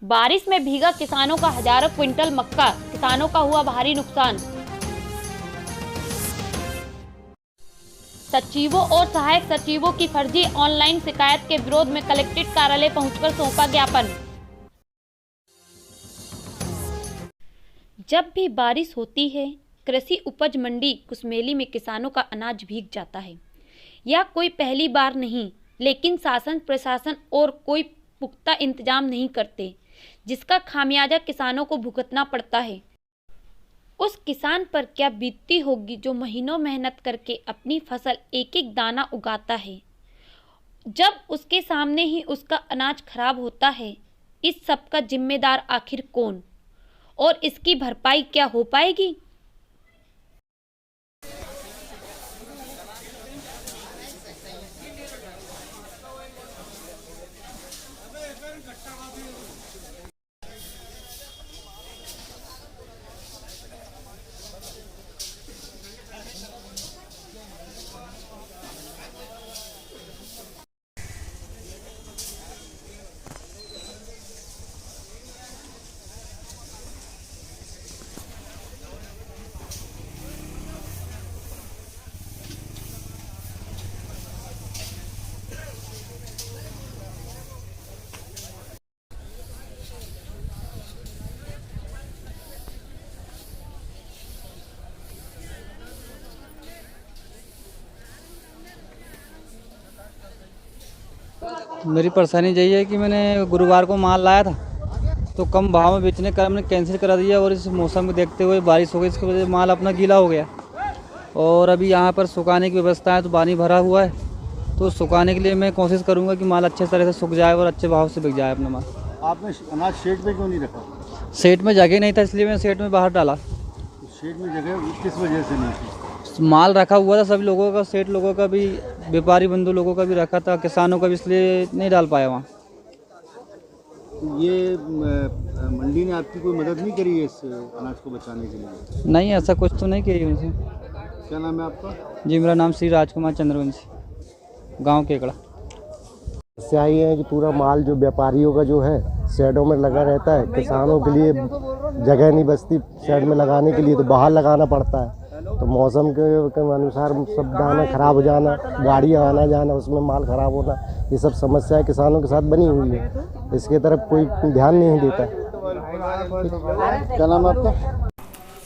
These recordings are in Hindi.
बारिश में भीगा किसानों का हजारों क्विंटल मक्का, किसानों का हुआ भारी नुकसान। सचिवों और सहायक सचिवों की फर्जी ऑनलाइन शिकायत के विरोध में कलेक्ट्रेट कार्यालय पहुंचकर सौंपा ज्ञापन। जब भी बारिश होती है, कृषि उपज मंडी कुसमेली में किसानों का अनाज भीग जाता है। यह कोई पहली बार नहीं, लेकिन शासन प्रशासन और कोई पुख्ता इंतजाम नहीं करते, जिसका खामियाजा किसानों को भुगतना पड़ता है। उस किसान पर क्या बीतती होगी जो महीनों मेहनत करके अपनी फसल एक एक दाना उगाता है। जब उसके सामने ही उसका अनाज खराब होता है, इस सब का जिम्मेदार आखिर कौन, और इसकी भरपाई क्या हो पाएगी। मेरी परेशानी यही है कि मैंने गुरुवार को माल लाया था, तो कम भाव में बेचने का मैंने कैंसिल करा दिया, और इस मौसम को देखते हुए बारिश हो गई, इसकी वजह से माल अपना गीला हो गया। और अभी यहाँ पर सुखाने की व्यवस्था है, तो पानी भरा हुआ है, तो सुखाने के लिए मैं कोशिश करूँगा कि माल अच्छे तरह से सूख जाए और अच्छे भाव से बिक जाए अपना माल। आपने अनाज शेड में क्यों नहीं रखा? सेट में जगह नहीं था, इसलिए मैंने सेट में बाहर डाला। शेड में जगह किस वजह से नहीं थी? माल रखा हुआ था सभी लोगों का, सेठ लोगों का भी, व्यापारी बंधु लोगों का भी रखा था, किसानों का भी, इसलिए नहीं डाल पाया वहाँ। ये मंडी ने आपकी कोई मदद नहीं करी है इस अनाज को बचाने के लिए? नहीं, ऐसा कुछ तो नहीं किया उनसे। क्या नाम है आपका? जी, मेरा नाम श्री राजकुमार चंद्रवंशी, गांव केकड़ा। समस्या ये है कि पूरा माल जो व्यापारियों का जो है शेडों में लगा रहता है, किसानों के लिए जगह नहीं बचती शेड में लगाने के लिए, तो बाहर लगाना पड़ता है। तो मौसम के अनुसार सब दाना खराब हो जाना, गाड़ियाँ आना जाना, उसमें माल खराब होना, ये सब समस्याएं किसानों के साथ बनी हुई है। इसके तरफ कोई ध्यान नहीं देता। क्या नाम है आपका?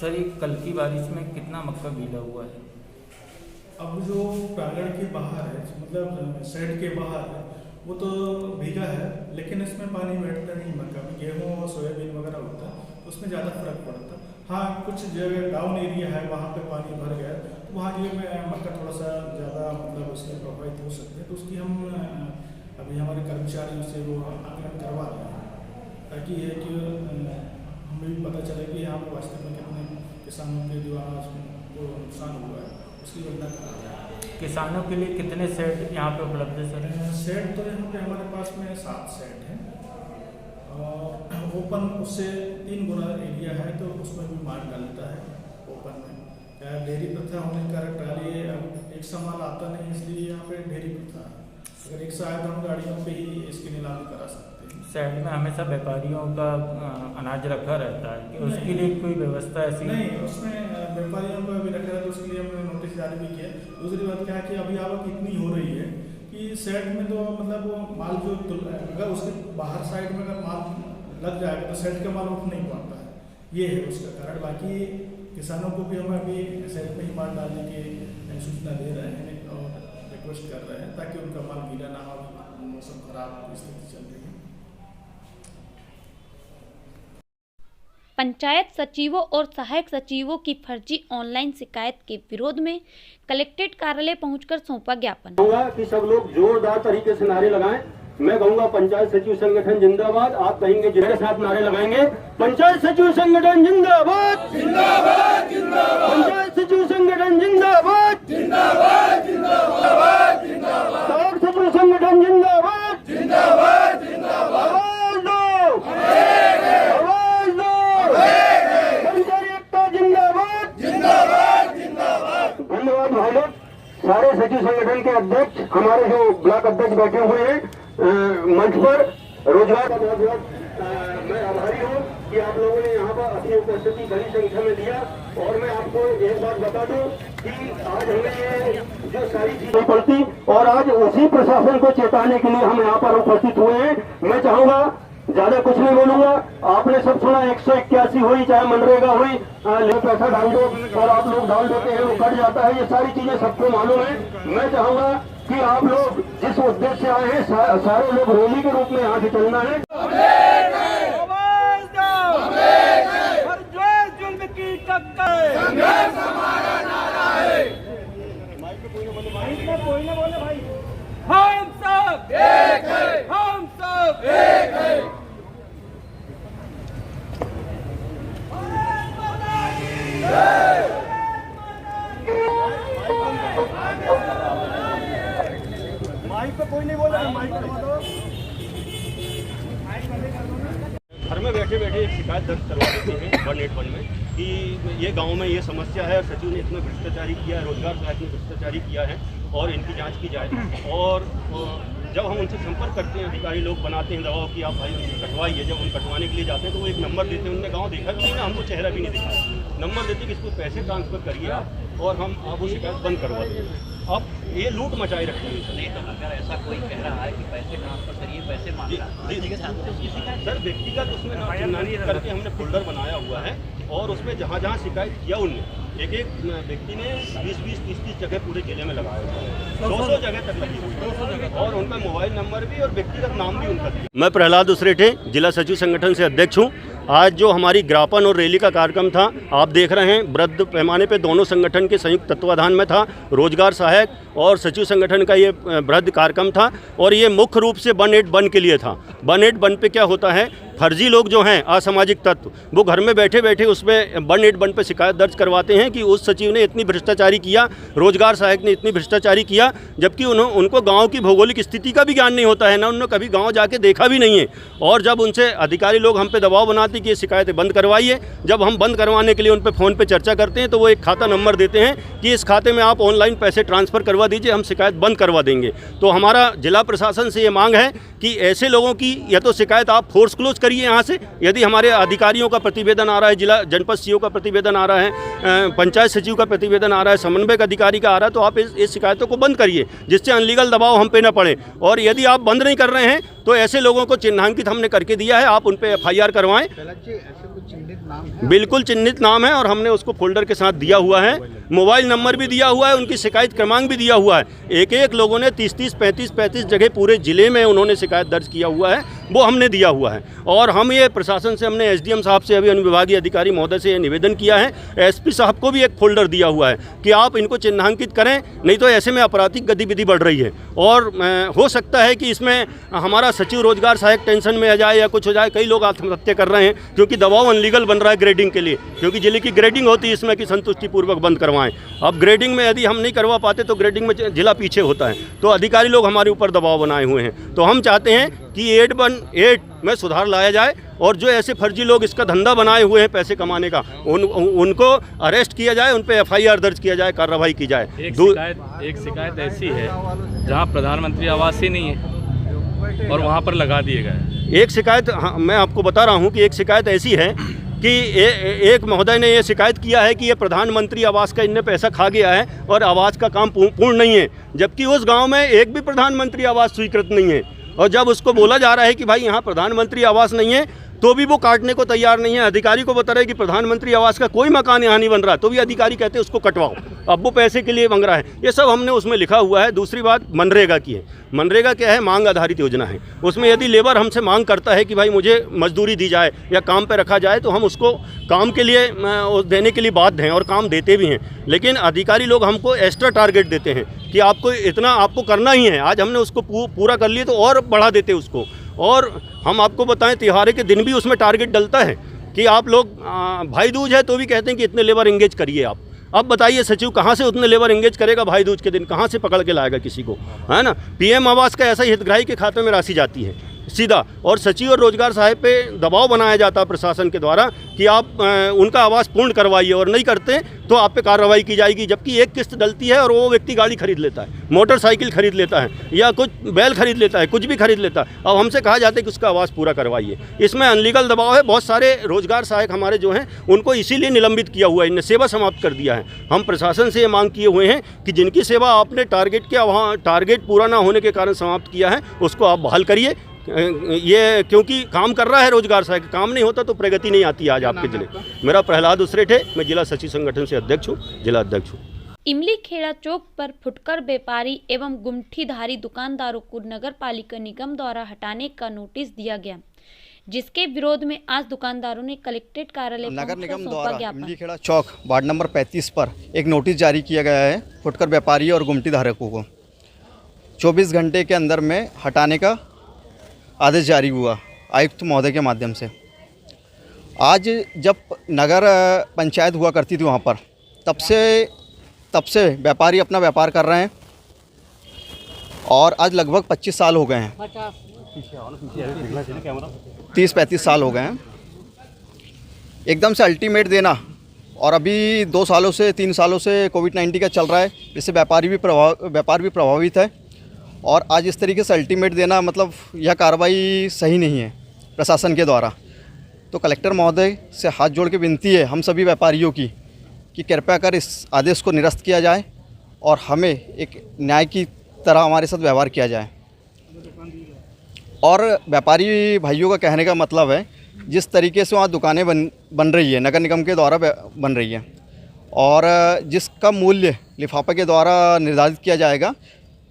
सर, ये कल की बारिश में कितना मक्का गीला हुआ है? अब जो प्रांगण के बाहर है, मतलब शेड के बाहर है, वो तो भीगा है, लेकिन इसमें पानी बैठता नहीं। मक्का में गेहूँ और सोयाबीन वगैरह होता है, उसमें ज़्यादा फर्क पड़ता है। हाँ, कुछ जगह डाउन एरिया है, वहाँ पे पानी भर गया, तो वहाँ ये में मक्का थोड़ा सा ज़्यादा मतलब उसमें प्रभावित हो सकते हैं। तो उसकी हम अभी हमारे कर्मचारियों से वो आकलन करवा रहे हैं, ताकि ये कि हमें भी पता चले कि यहाँ पर वास्तव में कितने किसानों के जो अनाज को नुकसान हुआ है, उसकी गणना करा रहे हैं। किसानों के लिए कितने सेट यहाँ पे उपलब्ध है सर? सेट तो यहाँ पे हमारे पास में 7 सेट हैं, और ओपन उससे 3 गुना एरिया है, तो उसमें भी माल डलता है ओपन में। क्या डेयरी प्रथा होने का ट्राली एक सा माल आता नहीं, इसलिए यहाँ पे डेयरी प्रथा है। अगर एक सा आए तो हम गाड़ियों पे ही इसकी नीलामी करा सकते हैं। शहर में हमेशा व्यापारियों का अनाज रखा रहता है कि उसके लिए कोई व्यवस्था ऐसी नहीं, उसमें व्यापारियों को अभी रखा है, तो उसके लिए हमने नोटिस जारी भी किया। दूसरी बात क्या है कि अभी आवक इतनी हो रही है कि सेट में तो मतलब वो माल जो अगर उसके बाहर साइड में अगर माल लग जाएगा तो सेट का माल उठ नहीं पाता है, ये है उसका कारण। बाकी किसानों को भी हम अभी सेट में ही माल डालने की सूचना दे रहे हैं और रिक्वेस्ट कर रहे हैं, ताकि उनका माल गीला ना हो, मौसम खराब स्थिति चल रही है। पंचायत सचिवों और सहायक सचिवों की फर्जी ऑनलाइन शिकायत के विरोध में कलेक्ट्रेट कार्यालय पहुंचकर सौंपा ज्ञापन। कहूंगा कि सब लोग जोरदार तरीके से नारे लगाएं। मैं कहूंगा पंचायत सचिव संगठन जिंदाबाद, आप कहेंगे जिसके साथ नारे लगाएंगे, पंचायत सचिव संगठन जिंदाबाद, जिंदाबाद, जिंदाबाद, पंचायत सचिव संगठन जिंदाबाद, जिंदाबाद, जिंदाबाद, जिंदाबाद, सहायक सचिव संगठन जिंदाबाद, जिंदाबाद, जिंदाबाद, आवाज दो, आवाज दो, कर्मचारी एकता जिंदाबाद, जिंदाबाद, जिंदाबाद। धन्यवाद भाई लोग। सारे सचिव संगठन के अध्यक्ष, हमारे जो ब्लॉक अध्यक्ष बैठे हुए हैं मंच पर, रोजगार का बहुत बहुत मैं आभारी हूँ कि आप लोगों ने यहाँ पर अपनी उपस्थिति बड़ी संख्या में दिया। और मैं आपको एक बात बता दूं कि आज हमें ये जो सारी चीजें पड़ती और आज उसी प्रशासन को चेताने के लिए हम यहाँ पर उपस्थित हुए हैं। मैं चाहूंगा ज्यादा कुछ नहीं बोलूंगा। आपने सब सुना 181 हुई, चाहे मनरेगा हुई, ले पैसा डाल दो और आप लोग डाल देते हैं, वो कट जाता है। ये सारी चीजें सबको मालूम है। मैं चाहूंगा कि आप लोग जिस उद्देश्य से आए हैं सारे लोग रैली के रूप में यहाँ से चलना है। हम सब एक है, हम सब एक है। माइक पे कोई नहीं बोल रहा, माइक पे घर में बैठे बैठे एक शिकायत दर्ज करवा देते हैं 181 में कि ये गांव में ये समस्या है, सचिव ने इसमें भ्रष्टाचारी किया है, रोजगार सहायक ने भ्रष्टाचारी किया है और इनकी जांच की जाए। और जब हम उनसे संपर्क करते हैं, अधिकारी लोग बनाते हैं दबाव कि आप भाई उनसे कटवाइए। जब हम कटवाने के लिए जाते हैं तो वो एक नंबर देते हैं। उनने गाँव देखा भी नहीं ना, हमको चेहरा भी नहीं दिखा, नंबर देते कि इसको पैसे ट्रांसफर करिए आप और हम आप वो शिकायत बंद करवा देंगे। अब ये लूट मचाई रखते हैं। नहीं तो अगर ऐसा कोई कह रहा है कि पैसे ट्रांसफर करिए, पैसे मांग रहा है सर, व्यक्तिगत उसमें चिन्हांकित करके हमने फोल्डर बनाया हुआ है और उसमें जहाँ जहाँ शिकायत किया उनने एक व्यक्ति ने 20-30 जगह पूरे जिले में लगाया हुआ है, 200 जगह तक लगी हुई है और उनका मोबाइल नंबर भी और व्यक्तिगत नाम भी उनका। मैं प्रहलाद उसेठे, जिला सचिव संगठन से अध्यक्ष हूँ। आज जो हमारी ज्ञापन और रैली का कार्यक्रम था, आप देख रहे हैं वृहद पैमाने पे दोनों संगठन के संयुक्त तत्वाधान में था। रोजगार सहायक और सचिव संगठन का ये वृहद कार्यक्रम था और ये मुख्य रूप से 181 के लिए था। 181 पे क्या होता है, फर्जी लोग जो हैं, असामाजिक तत्व, वो घर में बैठे बैठे उसमें 181 पे शिकायत दर्ज करवाते हैं कि उस सचिव ने इतनी भ्रष्टाचारी किया, रोजगार सहायक ने इतनी भ्रष्टाचारी किया, जबकि उनको गांव की भौगोलिक स्थिति का भी ज्ञान नहीं होता है ना, उन्होंने कभी गांव जाके देखा भी नहीं है। और जब उनसे अधिकारी लोग हम पे दबाव बनाते कि ये शिकायतें बंद करवाइए, जब हम बंद करवाने के लिए उन पे फ़ोन पे चर्चा करते हैं तो वो एक खाता नंबर देते हैं कि इस खाते में आप ऑनलाइन पैसे ट्रांसफ़र करवा दीजिए, हम शिकायत बंद करवा देंगे। तो हमारा जिला प्रशासन से ये मांग है कि ऐसे लोगों की या तो शिकायत आप फोर्स क्लोज करिए यहाँ से। यदि हमारे अधिकारियों का प्रतिवेदन आ रहा है, जिला जनपद सीओ का प्रतिवेदन आ रहा है, पंचायत सचिव का प्रतिवेदन आ रहा है, समन्वयक अधिकारी का आ रहा है, तो आप इस शिकायतों को बंद करिए जिससे अनलीगल दबाव हम पे न पड़े। और यदि आप बंद नहीं कर रहे हैं तो ऐसे लोगों को चिन्हांकित हमने करके दिया है, आप उन पे FIR करवाएं। बिल्कुल चिन्हित नाम है और हमने उसको फोल्डर के साथ दिया हुआ है, मोबाइल नंबर भी दिया हुआ है, उनकी शिकायत क्रमांक भी दिया हुआ है। एक लोगों ने 30-30, 35-35 जगह पूरे ज़िले में उन्होंने शिकायत दर्ज किया हुआ है, वो हमने दिया हुआ है। और हम ये प्रशासन से, हमने SDM साहब से, अभी अनुविभागीय अधिकारी महोदय से ये निवेदन किया है, SP साहब को भी एक फोल्डर दिया हुआ है कि आप इनको चिन्हांकित करें, नहीं तो ऐसे में आपराधिक गतिविधि बढ़ रही है। और हो सकता है कि इसमें हमारा सचिव रोजगार सहायक टेंशन में आ जाए या कुछ हो जाए। कई लोग आत्महत्या कर रहे हैं क्योंकि दबाव अनलीगल बन रहा है ग्रेडिंग के लिए, क्योंकि जिले की ग्रेडिंग होती है इसमें कि संतुष्टिपूर्वक बंद करवाएं। अब ग्रेडिंग में यदि हम नहीं करवा पाते तो ग्रेडिंग में जिला पीछे होता है, तो अधिकारी लोग हमारे ऊपर दबाव बनाए हुए हैं। तो हम चाहते हैं कि 818 में सुधार लाया जाए और जो ऐसे फर्जी लोग इसका धंधा बनाए हुए हैं पैसे कमाने का, उनको अरेस्ट किया जाए, उन पे FIR दर्ज किया जाए, कार्रवाई की जाए। एक शिकायत ऐसी है जहां प्रधानमंत्री आवास ही नहीं है और वहां पर लगा दिए गए। एक शिकायत, हाँ, मैं आपको बता रहा हूं कि एक शिकायत ऐसी है कि एक महोदय ने ये शिकायत किया है कि ये प्रधानमंत्री आवास का इनने पैसा खा गया है और आवास का काम पूर्ण नहीं है, जबकि उस गांव में एक भी प्रधानमंत्री आवास स्वीकृत नहीं है। और जब उसको बोला जा रहा है कि भाई यहाँ प्रधानमंत्री आवास नहीं है, तो भी वो काटने को तैयार नहीं है। अधिकारी को बता रहे कि प्रधानमंत्री आवास का कोई मकान यहाँ नहीं बन रहा, तो भी अधिकारी कहते हैं उसको कटवाओ, अब वो पैसे के लिए मांग रहा है। ये सब हमने उसमें लिखा हुआ है। दूसरी बात मनरेगा की है। मनरेगा क्या है? मांग आधारित योजना है। उसमें यदि लेबर हमसे मांग करता है कि भाई मुझे मजदूरी दी जाए या काम पे रखा जाए, तो हम उसको काम के लिए देने के लिए बाध्य हैं और काम देते भी हैं। लेकिन अधिकारी लोग हमको एक्स्ट्रा टारगेट देते हैं कि आपको इतना आपको करना ही है। आज हमने उसको पूरा कर लिए तो और बढ़ा देते उसको। और हम आपको बताएं, त्योहार के दिन भी उसमें टारगेट डलता है कि आप लोग भाई दूज है तो भी कहते हैं कि इतने लेबर एंगेज करिए आप। अब बताइए सचिव कहाँ से उतने लेबर एंगेज करेगा भाई दूज के दिन? कहाँ से पकड़ के लाएगा किसी को, है ना? PM आवास का ऐसा ही हितग्राही के खाते में राशि जाती है, सीधा, और सचिव और रोजगार साहब पे दबाव बनाया जाता है प्रशासन के द्वारा कि आप उनका आवास पूर्ण करवाइए, और नहीं करते तो आप पे कार्रवाई की जाएगी। जबकि एक किस्त डलती है और वो व्यक्ति गाड़ी खरीद लेता है, मोटरसाइकिल खरीद लेता है, या कुछ बैल खरीद लेता है, कुछ भी खरीद लेता है। अब हमसे कहा जाता है कि उसका आवास पूरा करवाइए। इसमें अनलीगल दबाव है। बहुत सारे रोजगार सहायक हमारे जो हैं उनको इसीलिए निलंबित किया हुआ है, इन्हें सेवा समाप्त कर दिया है। हम प्रशासन से ये मांग किए हुए हैं कि जिनकी सेवा आपने टारगेट किया, वहाँ टारगेट पूरा ना होने के कारण समाप्त किया है, उसको आप बहाल करिए। ये क्योंकि काम कर रहा है रोजगार सहायक, काम नहीं होता तो प्रगति नहीं आती आज आपके जिले। मेरा प्रहलाद उसरेठ है, मैं जिला सचिव संगठन से अध्यक्ष हूँ, जिला अध्यक्ष हूँ। इमली खेड़ा चौक पर फुटकर व्यापारी एवं गुमठीधारी दुकानदारों को नगर पालिका निगम द्वारा हटाने का नोटिस दिया गया, जिसके विरोध में आज दुकानदारों ने कलेक्ट्रेट कार्यालय नगर निगम द्वारा इमली खेड़ा चौक वार्ड नंबर 35 पर एक नोटिस जारी किया गया है फुटकर व्यापारी और गुमटी धारकों को 24 घंटे के अंदर में हटाने का आदेश जारी हुआ आयुक्त महोदय के माध्यम से। आज जब नगर पंचायत हुआ करती थी वहाँ पर, तब से व्यापारी अपना व्यापार कर रहे हैं, और आज लगभग 25 साल हो गए हैं, 30-35 साल हो गए हैं। एकदम से अल्टीमेट देना, और अभी 2 सालों से 3 सालों से कोविड-19 का चल रहा है, जिससे व्यापार भी प्रभावित है, और आज इस तरीके से अल्टीमेट देना मतलब यह कार्रवाई सही नहीं है प्रशासन के द्वारा। तो कलेक्टर महोदय से हाथ जोड़ के विनती है हम सभी व्यापारियों की कि कृपया कर इस आदेश को निरस्त किया जाए और हमें एक न्याय की तरह हमारे साथ व्यवहार किया जाए। और व्यापारी भाइयों का कहने का मतलब है जिस तरीके से वहाँ दुकानें बन रही है, नगर निगम के द्वारा बन रही है, और जिसका मूल्य लिफाफे के द्वारा निर्धारित किया जाएगा,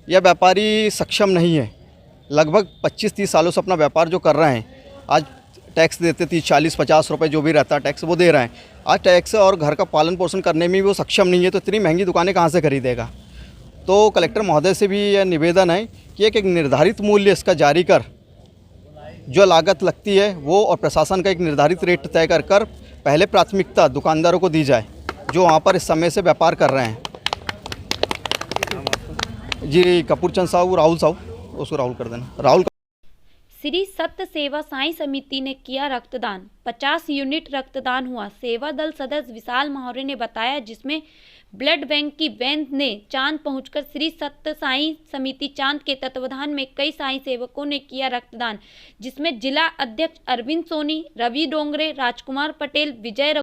यह व्यापारी सक्षम नहीं है। लगभग 25-30 सालों से अपना व्यापार जो कर रहे हैं, आज टैक्स देते 30-40-50 रुपये जो भी रहता है टैक्स वो दे रहे हैं, आज टैक्स और घर का पालन पोषण करने में भी वो सक्षम नहीं है, तो इतनी महंगी दुकानें कहाँ से खरीदेगा। तो कलेक्टर महोदय से भी यह निवेदन है कि एक निर्धारित मूल्य इसका जारी कर, जो लागत लगती है वो, और प्रशासन का एक निर्धारित रेट तय कर पहले प्राथमिकता दुकानदारों को दी जाए जो वहाँ पर इस समय से व्यापार कर रहे हैं। जी कपूरचंद साहू, राहुल साहू, उसको राहुल कर देना, राहुल। श्री सत्य सेवा साई समिति ने किया रक्तदान, 50 यूनिट रक्तदान हुआ। सेवा दल सदस्य विशाल मौर्य ने बताया, जिसमें ब्लड बैंक की वैन ने चांद पहुंचकर श्री सत्य साई समिति चांद के तत्वाधान में कई साई सेवकों ने किया रक्तदान, जिसमें जिला अध्यक्ष अरविंद सोनी, रवि डोंगरे, राजकुमार पटेल, विजय